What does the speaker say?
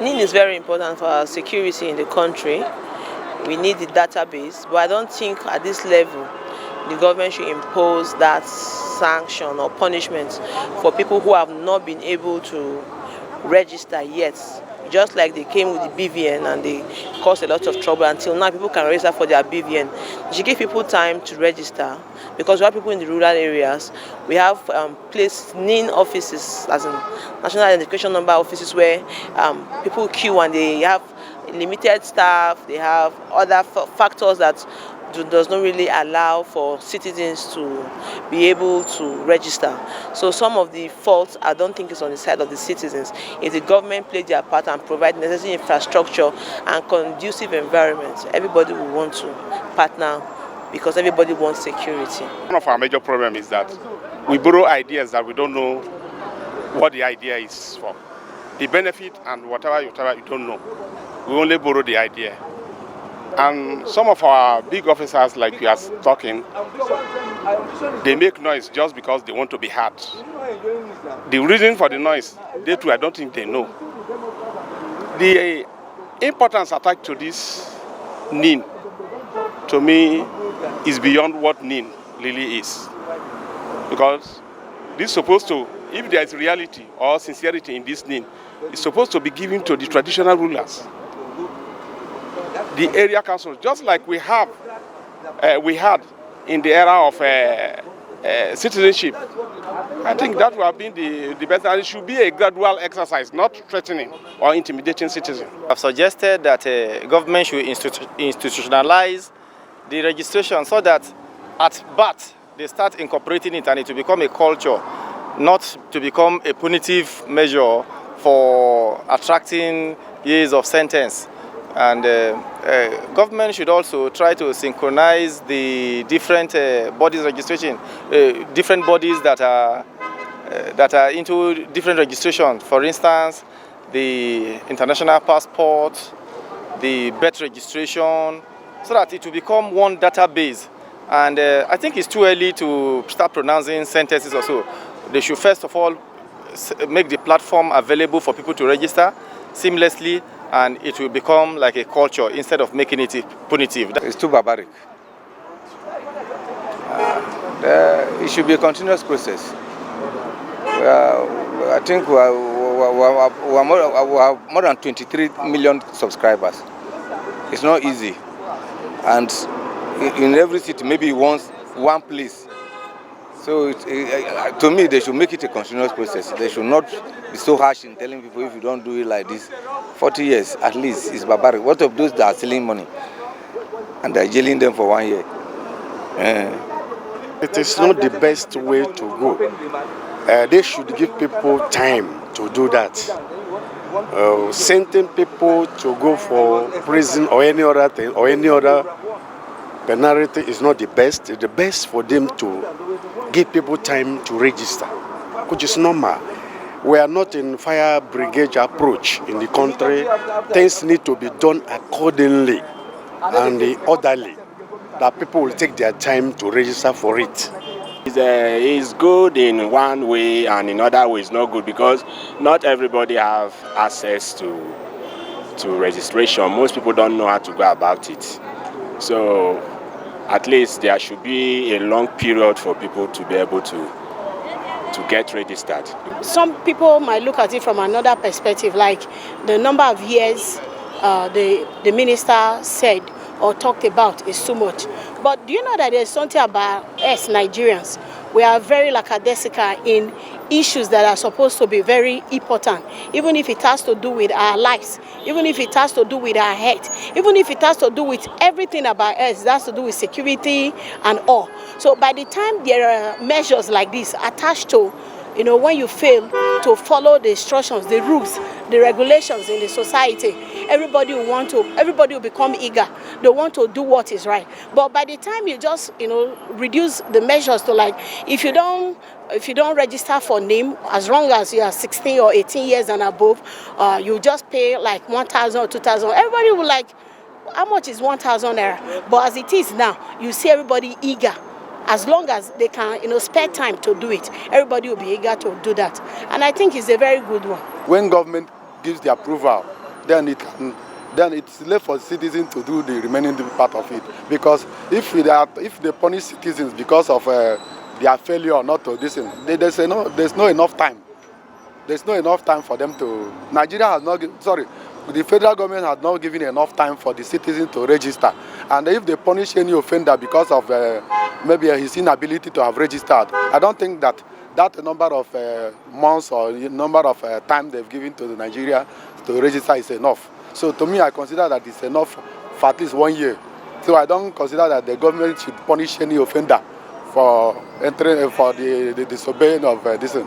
NIN is very important for our security in the country. We need the database, but I don't think at this level the government should impose that sanction or punishment for people who have not been able to register yet. Just like they came with the BVN and they caused a lot of trouble, until now people can register for their BVN. They should give people time to register, because we have people in the rural areas. We have placed NIN offices, as in National Identification Number offices, where people queue and they have limited staff. They have other factors that does not really allow for citizens to be able to register. So some of the faults I don't think is on the side of the citizens. If the government play their part and provide necessary infrastructure and conducive environment, everybody will want to partner, because everybody wants security. One of our major problems is that we borrow ideas that we don't know what the idea is for. The benefit and whatever you don't know. We only borrow the idea. And some of our big officers, like you are talking, they make noise just because they want to be heard. The reason for the noise, they too, I don't think they know. The importance attached to this NIN, to me, is beyond what NIN really is. Because this is supposed to, if there is reality or sincerity in this NIN, it's supposed to be given to the traditional rulers, the area councils, just like we had in the era of citizenship. I think that would have been the best, and it should be a gradual exercise, not threatening or intimidating citizens. I've suggested that government should institutionalize the registration so that at birth they start incorporating it and it will become a culture, not to become a punitive measure for attracting years of sentence. And government should also try to synchronize the different bodies registration, different bodies that are into different registration. For instance, the international passport, the birth registration, so that it will become one database. And I think it's too early to start pronouncing sentences or so. They should first of all make the platform available for people to register seamlessly, and it will become like a culture instead of making it punitive. It's too barbaric. It should be a continuous process. I think we have more than 23 million subscribers. It's not easy. And in every city, maybe one place. So to me, they should make it a continuous process. They should not be so harsh in telling people, if you don't do it like this, 40 years at least is barbaric. What of those that are stealing money and they're jailing them for 1 year? It is not the best way to go. They should give people time to do that. Sending people to go for prison or any other thing or any other penalty is not the best. It's the best for them to give people time to register, which is normal. We are not in fire brigade approach in the country. Things need to be done accordingly and orderly, that people will take their time to register for it. It's good in one way, and in other ways not good, because not everybody have access to registration. Most people don't know how to go about it. So at least there should be a long period for people to be able to get registered. Some people might look at it from another perspective, like the number of years the minister said or talked about is too much. But do you know that there's something about us Nigerians? We are very lackadaisical in issues that are supposed to be very important, even if it has to do with our lives, even if it has to do with our health, even if it has to do with everything about us, that has to do with security and all. So by the time there are measures like this attached to, when you fail to follow the instructions, the rules, the regulations in the society, everybody will become eager. They want to do what is right. But by the time you just, reduce the measures to, like, if you don't register for name, as long as you are 16 or 18 years and above, you just pay like 1,000 or 2,000. Everybody will like, how much is 1,000 naira? But as it is now, you see everybody eager. As long as they can, spare time to do it, everybody will be eager to do that. And I think it's a very good one. When government gives the approval then it's left for citizens to do the remaining part of it. Because if they punish citizens because of their failure not to listen, there's no enough time. There's no enough time for them to. Nigeria has not. The federal government has not given enough time for the citizens to register. And if they punish any offender because of maybe his inability to have registered, I don't think that number of months or number of time they've given to Nigeria to register is enough. So to me, I consider that it's enough for at least 1 year. So I don't consider that the government should punish any offender for entering for the disobeying of this.